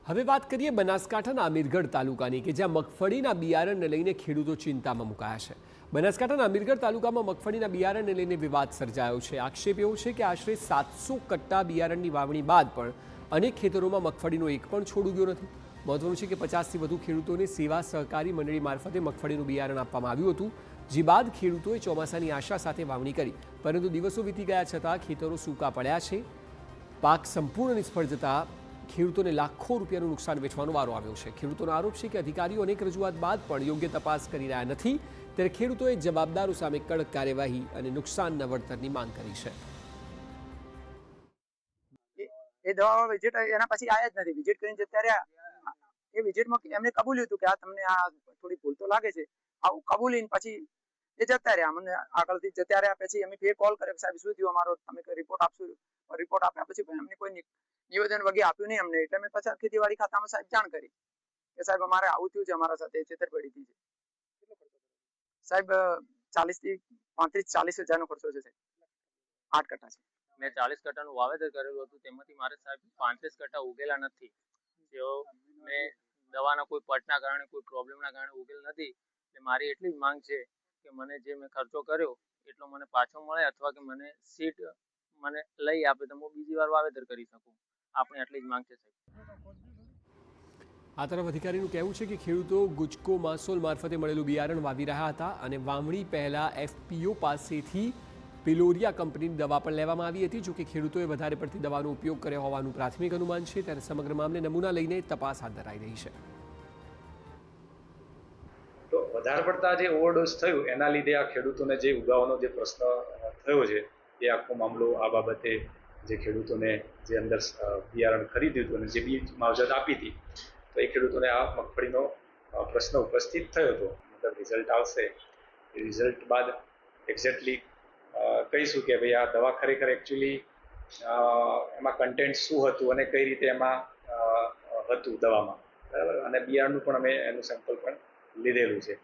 હવે વાત કરીએ બનાસકાંઠાના અમીરગઢ તાલુકાની કે જ્યાં મગફળીના બિયારણને લઈને ખેડૂતો ચિંતામાં મુકાયા છે। બનાસકાંઠાના અમીરગઢ તાલુકામાં મગફળીના બિયારણને લઈને વિવાદ સર્જાયો છે। આક્ષેપ એવો છે કે આશરે 700 કટ્ટા બિયારણની વાવણી બાદ પણ અનેક ખેતરોમાં મગફળીનો એક પણ છોડ ઉગ્યો નથી। મહત્વનું છે કે 50થી વધુ ખેડૂતોને સેવા સહકારી મંડળી મારફતે મગફળીનું બિયારણ આપવામાં આવ્યું હતું, જે બાદ ખેડૂતોએ ચોમાસાની આશા સાથે વાવણી કરી, પરંતુ દિવસો વીતી ગયા છતાં ખેતરો સૂકા પડ્યા છે। પાક સંપૂર્ણ નિષ્ફળ જતા ખેડૂતોને લાખો રૂપિયાનું નુકસાન વેઠવાનો વારો આવ્યો છે। ખેડૂતોનો આરોપ છે કે અધિકારીઓ અનેક રજૂઆત બાદ પણ યોગ્ય તપાસ કરી રહ્યા નથી, ત્યારે ખેડૂતોએ જવાબદારો સામે કડક કાર્યવાહી અને નુકસાનના વળતરની માંગ કરી છે। એ દવા વિઝિટ એના પછી આયા જ નથી। વિઝિટ કરીને જતા રહ્યા। એ વિઝિટમાં એમને કબૂલ્યું હતું કે આ તમને આ થોડી ભૂલ તો લાગે છે, આવું કબૂલીને પછી એ જતા રહ્યા। મને આગળથી જતા રહ્યા પછી અમે ફેર કોલ કર્યો, સાહેબ શું થયું, અમારો તમે રિપોર્ટ આપશો? રિપોર્ટ આપ્યા પછી એમને કોઈ નિવેદન વગેરે આપ્યું નહીં અમને, એટલે મેં પછી ખેતીવાડી ખાતામાં સાહેબ જાણ કરી કે સાહેબ અમારે આવું થયું છે, અમારા સાથે છેતરપિંડી થઈ છે। સાહેબ 35-40 હજારનો ખર્ચો છે સાહેબ। 8 કટ્ટા છે। મેં 40 કટ્ટાનું વાવેતર કરેલું હતું, તેમાંથી મારે સાહેબ 35 કટ્ટા ઉગેલા નથી। જેઓ મેં દવાના કોઈ પટના કારણે કોઈ પ્રોબ્લેમના કારણે ઉગેલ નથી, એટલે મારી એટલી જ માંગ છે કે મને જે મેં ખર્ચો કર્યો એટલો મને પાછો મળે, અથવા કે મને સીટ મને લઈ આપે તો હું બીજી વાર વાવેતર કરી શકું। આપણી આટલી જ માંગ છે સાહેબ। આ તરફ અધિકારીનું કહેવું છે કે ખેડૂતો ગુજકો માસોલ મારફતે મળેલું બિયારણ વાવી રહ્યા હતા અને વાવણી પહેલા એફપીઓ પાસેથી પિલોરિયા કંપનીની દવા પણ લેવામાં આવી હતી। જોકે ખેડૂતોએ વધારે પડતી દવાનો ઉપયોગ કર્યો હોવાનું પ્રાથમિક અનુમાન છે, ત્યારે સમગ્ર મામલે નમૂના લઈને તપાસ હાથ ધરાઈ રહી છે। તો વધારે પડતા જે ઓવરડોઝ થયું એના લીધે આ ખેડૂતોને જે ઉગાવાનો જે પ્રશ્ન થયો છે, એ આખો મામલો આ બાબતે જે ખેડૂતોને જે અંદર બિયારણ ખરીદ્યું હતું અને જે બીજ માવજત આપી હતી, તો એ ખેડૂતોને આ મગફળીનો પ્રશ્ન ઉપસ્થિત થયો હતો। મતલબ રિઝલ્ટ આવશે, એ રિઝલ્ટ બાદ એક્ઝેક્ટલી કહીશું કે ભાઈ આ દવા ખરેખર એકચ્યુઅલી એમાં કન્ટેન્ટ શું હતું અને કઈ રીતે એમાં હતું દવામાં, બરાબર। અને બિયારણનું પણ અમે એનું સેમ્પલ પણ લીધેલું છે।